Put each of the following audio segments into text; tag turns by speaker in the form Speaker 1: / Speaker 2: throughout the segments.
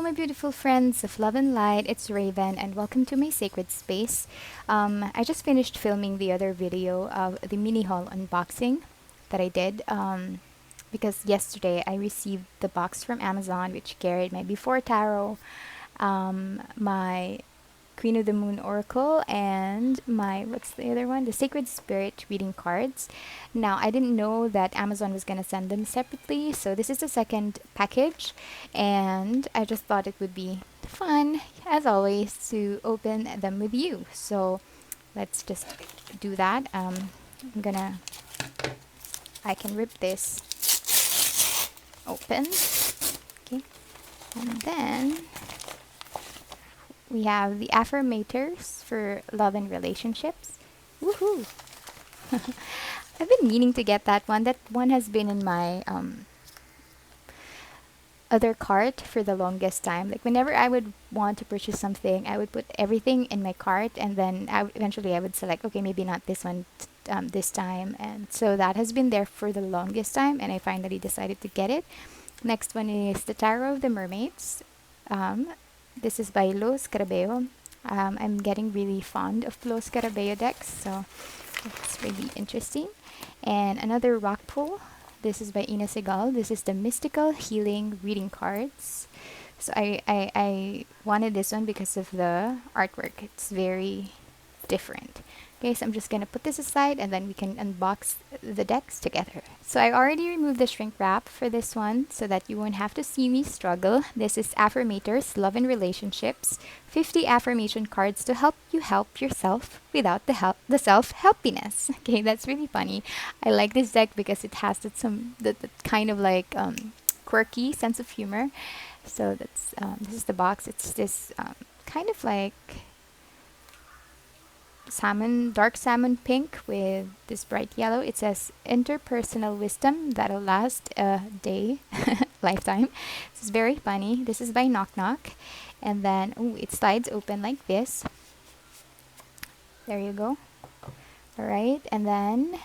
Speaker 1: my beautiful friends of love and light. It's Raven, and welcome to my sacred space. I just finished filming the other video of the mini haul unboxing that I did because yesterday I received the box from Amazon, which carried my Before Tarot, my Queen of the Moon Oracle, and my, what's the other one? The Sacred Spirit reading cards. Now, I didn't know that Amazon was going to send them separately, so this is the second package, and I just thought it would be fun, as always, to open them with you. So let's just do that. I can rip this open. Okay, and then we have the Affirmators for love and relationships. Woohoo! I've been meaning to get that one. That one has been in my other cart for the longest time. Like whenever I would want to purchase something, I would put everything in my cart, and then eventually I would select, okay, maybe not this one this time. And so that has been there for the longest time, and I finally decided to get it. Next one is the Tarot of the Mermaids. This is by Scarabeo. I'm getting really fond of Scarabeo decks, so it's really interesting. And another rock pool. This is by Segal. This is the Mystical Healing Reading Cards. So I wanted this one because of the artwork. It's very different. Okay, so I'm just going to put this aside and then we can unbox the decks together. So I already removed the shrink wrap for this one so that you won't have to see me struggle. This is Affirmators, Love and Relationships. 50 affirmation cards to help you help yourself without the self-helpiness. Okay, that's really funny. I like this deck because it has that kind of like quirky sense of humor. So that's this is the box. It's this kind of like dark salmon pink with this bright yellow. It says interpersonal wisdom that'll last a day, lifetime. This is very funny. This is by Knock Knock, and then it slides open like this. There you go. All right, and then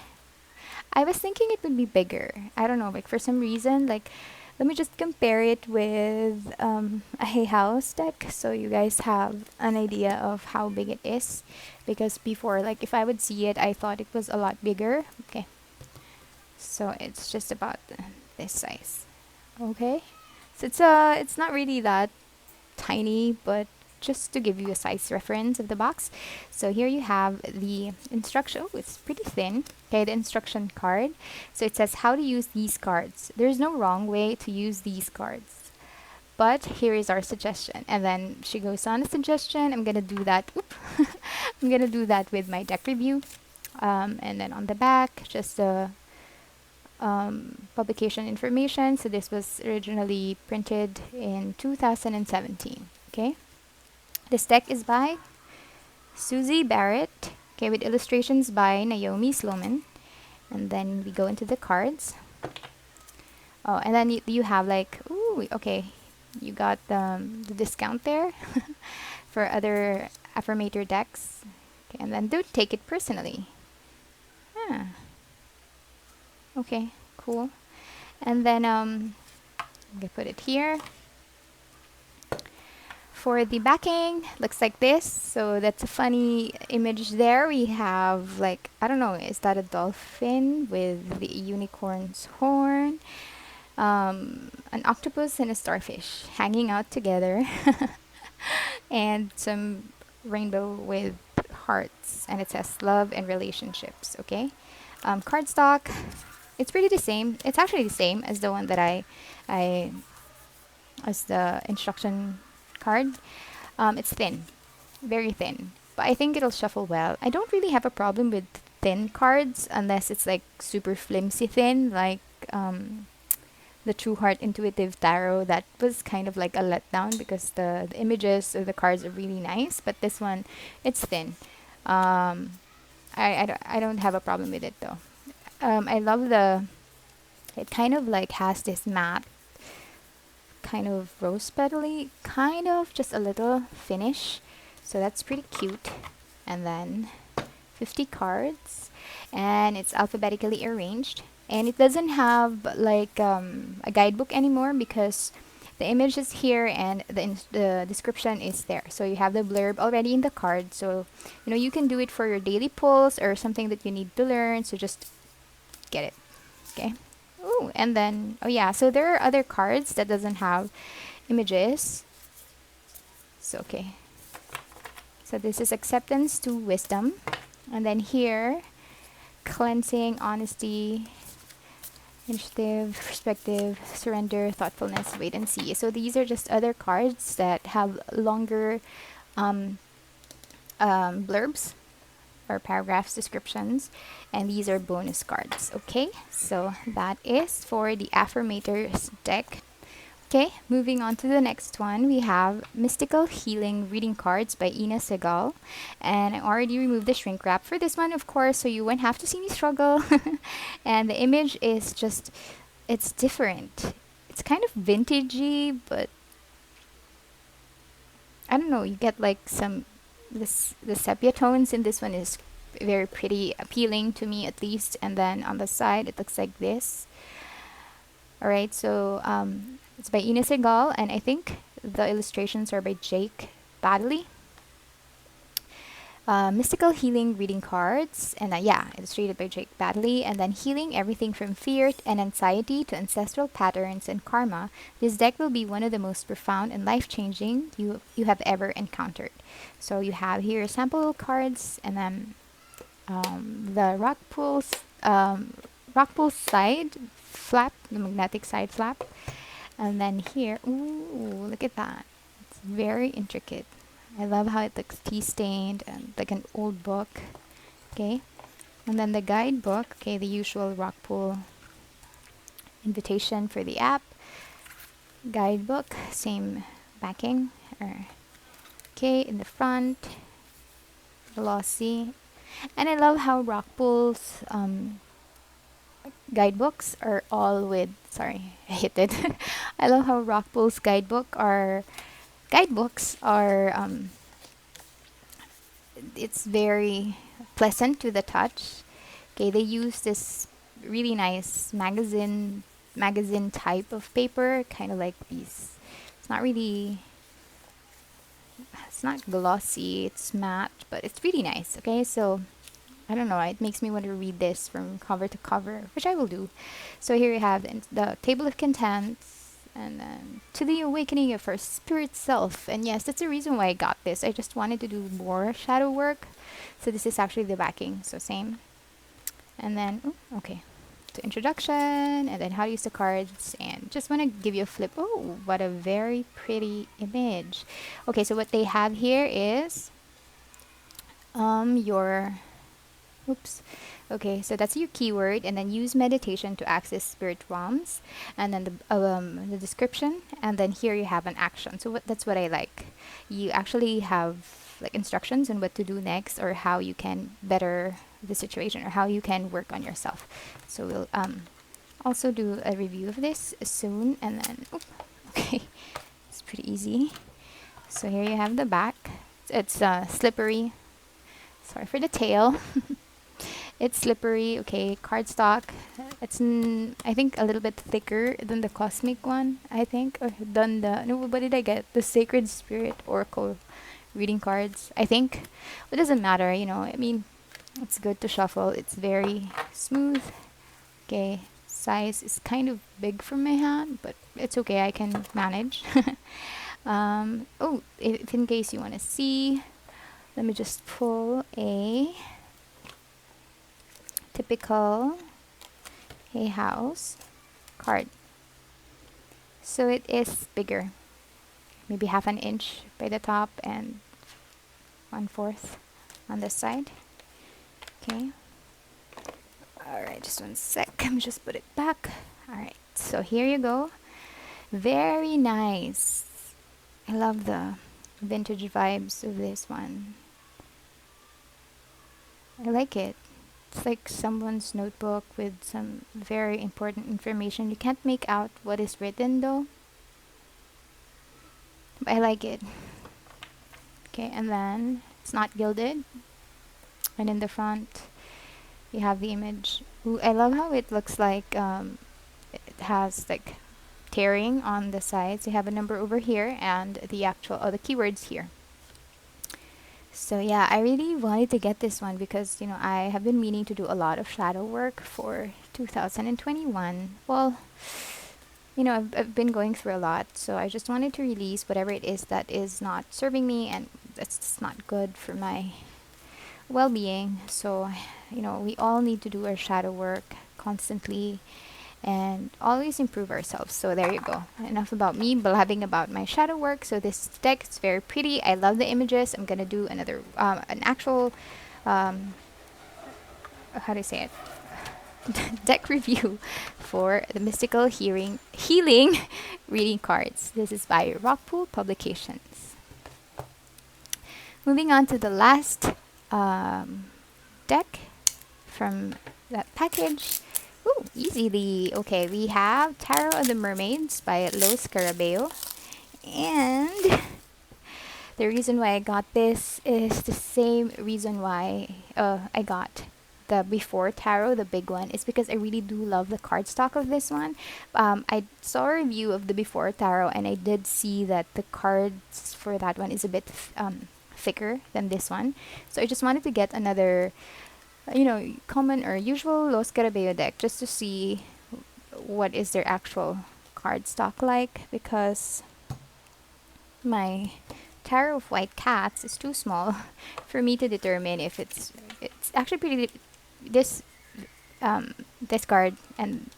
Speaker 1: I was thinking it would be bigger. I don't know, like for some reason, like let me just compare it with a Hay House deck so you guys have an idea of how big it is. Because before, like if I would see it, I thought it was a lot bigger. Okay, so it's just about this size. Okay, so it's not really that tiny, but just to give you a size reference of the box. So here you have the instruction. Oh, it's pretty thin. Okay, the instruction card. So it says how to use these cards. There's no wrong way to use these cards, but here is our suggestion. And then she goes on a suggestion. I'm gonna do that. I'm gonna do that with my deck review. And then on the back, just the publication information. So this was originally printed in 2017. Okay. This deck is by Susie Barrett, okay, with illustrations by Naomi Sloman. And then we go into the cards. Oh, and then you have like, ooh, okay, you got the discount there for other Affirmator decks. Okay, and then don't take it personally. Okay, cool. And then I'm gonna put it here. For the backing, looks like this. So that's a funny image there. We have like, I don't know, is that a dolphin with the unicorn's horn? An octopus and a starfish hanging out together. And some rainbow with hearts. And it says love and relationships, okay? Cardstock, it's pretty the same. It's actually the same as the one that as the instruction card. It's thin, very thin, but I think it'll shuffle well. I don't really have a problem with thin cards unless it's like super flimsy thin, like the True Heart Intuitive Tarot. That was kind of like a letdown because the images of the cards are really nice, but this one, it's thin. I don't have a problem with it though. I love it kind of like has this matte kind of rose petally, kind of just a little finish. So that's pretty cute. And then 50 cards, and it's alphabetically arranged. And it doesn't have like a guidebook anymore because the image is here and the description is there. So you have the blurb already in the card. So, you can do it for your daily pulse or something that you need to learn. So just get it. Okay. Ooh, and then, oh yeah, so there are other cards that doesn't have images. So, okay. So this is acceptance to wisdom. And then here, cleansing, honesty, initiative, perspective, surrender, thoughtfulness, wait and see. So these are just other cards that have longer um, blurbs or paragraphs, descriptions, and these are bonus cards. Okay, so that is for the Affirmators deck. Okay, moving on to the next one, we have Mystical Healing Reading Cards by Ina Segal. And I already removed the shrink wrap for this one, of course, so you won't have to see me struggle. And the image is just, it's different. It's kind of vintagey, but I don't know, you get like the sepia tones in this one is very pretty, appealing to me at least. And then on the side, it looks like this. Alright, so it's by Ina Segal, and I think the illustrations are by Jake Badley. Mystical Healing Reading Cards, and yeah, illustrated by Jake Badley, and then healing everything from fear and anxiety to ancestral patterns and karma. This deck will be one of the most profound and life-changing you have ever encountered. So you have here sample cards, and then the rock pool side flap, the magnetic side flap, and then here, ooh, look at that, it's very intricate. I love how it looks tea stained and like an old book. Okay, and then the guidebook, okay, the usual rock pool invitation for the app, guidebook, same backing, okay, in the front, glossy. And I love how rock pools guidebooks are all with, sorry, I hit it. I love how Rockpool's guidebooks are it's very pleasant to the touch. Okay, they use this really nice magazine type of paper, kind of like these. It's not really, it's not glossy, it's matte, but it's really nice. Okay, so I don't know, it makes me want to read this from cover to cover, which I will do. So here you have the Table of Contents, and then To the Awakening of Our Spirit Self. And yes, that's the reason why I got this. I just wanted to do more shadow work. So this is actually the backing, so same. And then, okay, to introduction, and then how to use the cards, and just want to give you a flip. Oh, what a very pretty image. Okay, so what they have here is your oops. Okay, so that's your keyword, and then use meditation to access spirit realms, and then the description, and then here you have an action. So that's what I like. You actually have like instructions on what to do next, or how you can better the situation, or how you can work on yourself. So we'll also do a review of this soon, and then okay, it's pretty easy. So here you have the back. It's slippery. Sorry for the tail. It's slippery. Okay, cardstock. It's I think a little bit thicker than the cosmic one, I think, or than the, no, what did I get? The Sacred Spirit Oracle reading cards, I think. It doesn't matter, I mean, it's good to shuffle. It's very smooth. Okay, size is kind of big for my hand, but it's okay, I can manage. Oh, if in case you want to see, let me just pull a typical Hay House card. So it is bigger, maybe half an inch by the top and 1/4 on this side. Okay. Alright, just one sec. Let me just put it back. Alright, so here you go. Very nice. I love the vintage vibes of this one. I like it. It's like someone's notebook with some very important information. You can't make out what is written though, but I like it. Okay, and then it's not gilded. And in the front, you have the image. Ooh, I love how it looks like it has like tearing on the sides. You have a number over here and the actual, the keywords here. So yeah, I really wanted to get this one because, I have been meaning to do a lot of shadow work for 2021. Well, I've been going through a lot, so I just wanted to release whatever it is that is not serving me and that's not good for my well-being. So, we all need to do our shadow work constantly and always improve ourselves. So there you go. Enough about me blabbing about my shadow work. So this deck is very pretty. I love the images. I'm gonna do another an actual how do I say it, deck review for the mystical healing reading cards. This is by Rockpool Publications. Moving on to the last deck from that package. Ooh, easily. Okay, we have Tarot of the Mermaids by Scarabeo. And the reason why I got this is the same reason why I got the Before Tarot, the big one. It's because I really do love the cardstock of this one. I saw a review of the Before Tarot and I did see that the cards for that one is a bit thicker than this one. So I just wanted to get another common or usual Los Scarabeo deck just to see what is their actual card stock like, because my Tarot of White Cats is too small for me to determine if it's actually pretty. This this card and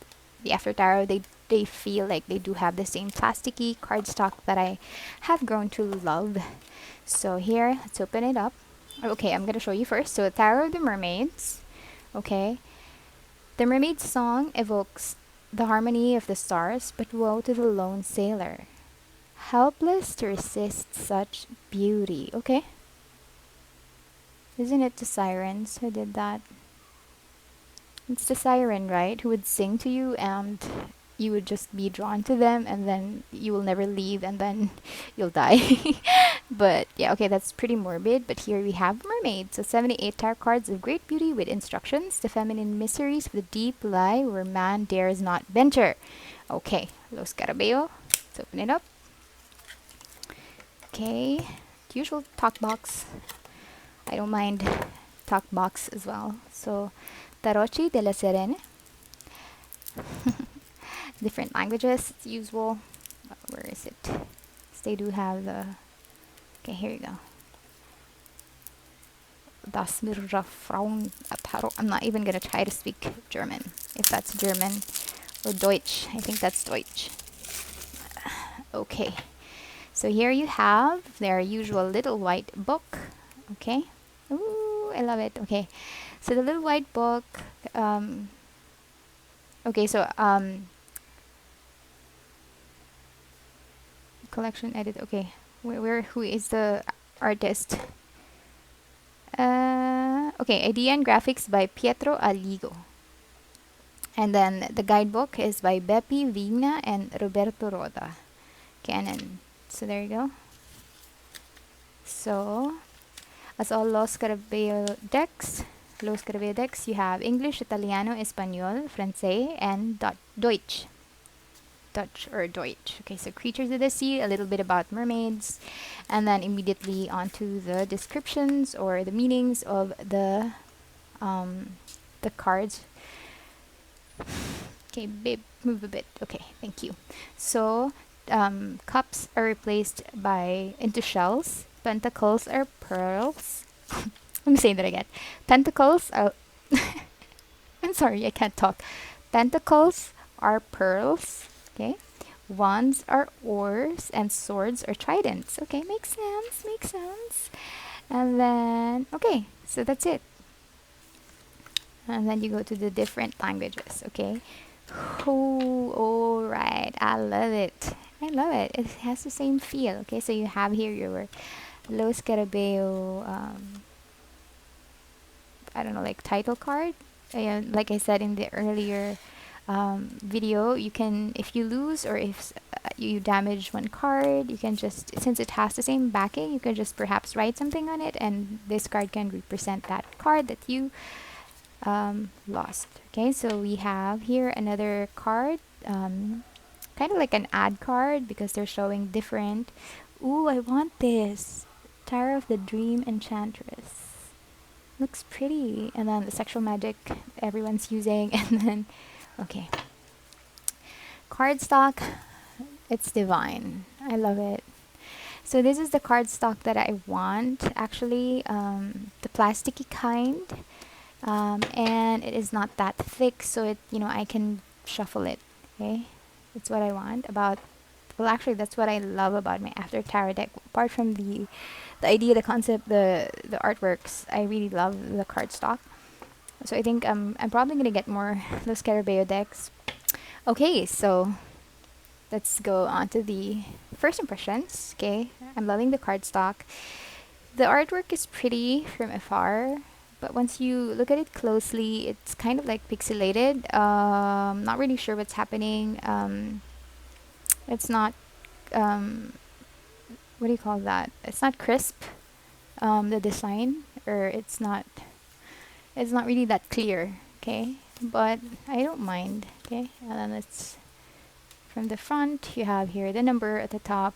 Speaker 1: the After Tarot, they feel like they do have the same plasticky cardstock that I have grown to love. So here, let's open it up. Okay, I'm gonna show you first. So Tarot of the Mermaids. Okay, the mermaid's song evokes the harmony of the stars, but woe to the lone sailor, helpless to resist such beauty. Okay, isn't it the sirens who did that? It's the siren, right? Who would sing to you and you would just be drawn to them and then you will never leave and then you'll die. But yeah, okay, that's pretty morbid. But here we have Mermaids. So 78 tarot cards of great beauty with instructions. The feminine mysteries of the deep lie where man dares not venture. Okay, Los Scarabeo. Let's open it up. Okay, the usual talk box. I don't mind talk box as well. So Tarochi de la Serene. Different languages, it's usual. Where is it? They do have the... Okay, here you go. Das Mirra Frauen Tarot. I'm not even gonna try to speak German, if that's German. Or Deutsch. I think that's Deutsch. Okay. So here you have their usual little white book. Okay. Ooh, I love it. Okay. So the little white book, okay, so collection edit. Okay, who is the artist? Okay, idea and graphics by Pietro Aligo, and then the guidebook is by Bepi Vigna and Roberto Roda. Canon. So there you go. So as all Los Scarabeo decks, you have English, Italiano, Espanol, Francais, and Deutsch. Dutch or Deutsch. Okay, so creatures of the sea, a little bit about mermaids, and then immediately onto the descriptions or the meanings of the cards. Okay, babe, move a bit. Okay, thank you. So cups are replaced into shells. Pentacles are pearls. Let me say that again. Pentacles are... I'm sorry, I can't talk. Pentacles are pearls. Okay. Wands are oars and swords are tridents. Okay, makes sense. And then, okay, so that's it. And then you go to the different languages. Okay. Oh, all right. I love it. It has the same feel. Okay, so you have here your Los Scarabeo, I don't know, like title card. Like I said in the earlier video, you can, if you lose or if you damage one card, you can just, since it has the same backing, you can just perhaps write something on it and this card can represent that card that you lost. Okay, so we have here another card, kind of like an ad card because they're showing different. Ooh, I want this. Tower of the Dream Enchantress. Looks pretty. And then the sexual magic everyone's using. And then, okay. Cardstock, it's divine. I love it. So this is the cardstock that I want, actually, the plasticky kind. And it is not that thick, so I can shuffle it. Okay, that's what I want about. Well, actually, that's what I love about my After Tarot deck. Apart from the idea, the concept, the artworks, I really love the cardstock. So I think I'm probably gonna get more those Scarabeo decks. Okay, so let's go on to the first impressions. Okay, I'm loving the cardstock. The artwork is pretty from afar, but once you look at it closely, it's kind of like pixelated. Not really sure what's happening. It's not, um, what do you call that? It's not crisp, the design, or it's not really that clear. Okay, but I don't mind. Okay, and then it's from the front. You have here the number at the top,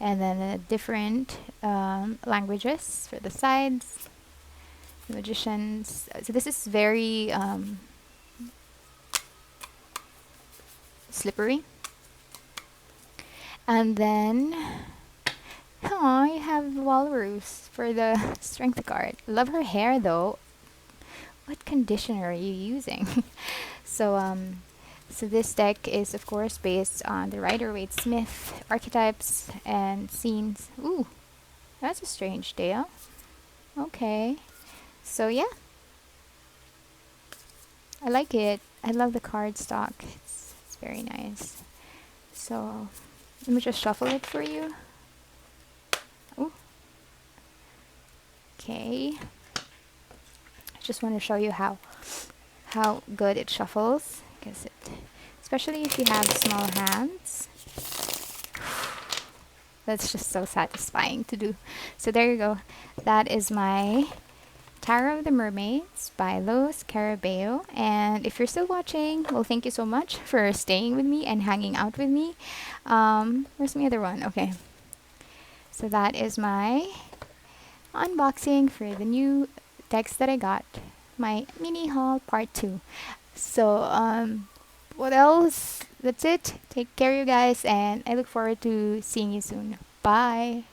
Speaker 1: and then different languages for the sides. The magicians. So this is very slippery. And then, oh, you have Walrus for the strength card. Love her hair though. What conditioner are you using? so so this deck is of course based on the Rider-Waite-Smith archetypes and scenes. Ooh, that's a strange deal. Okay. So yeah, I like it. I love the cardstock. It's very nice. So let me just shuffle it for you. Ooh. Okay. I just want to show you how good it shuffles, because especially if you have small hands, that's just so satisfying to do. So there you go. That is my Tarot of the Mermaids by Scarabeo. And if you're still watching, well, thank you so much for staying with me and hanging out with me. Where's my other one? Okay. So that is my unboxing for the new decks that I got. My mini haul part 2. So, what else? That's it. Take care, you guys, and I look forward to seeing you soon. Bye.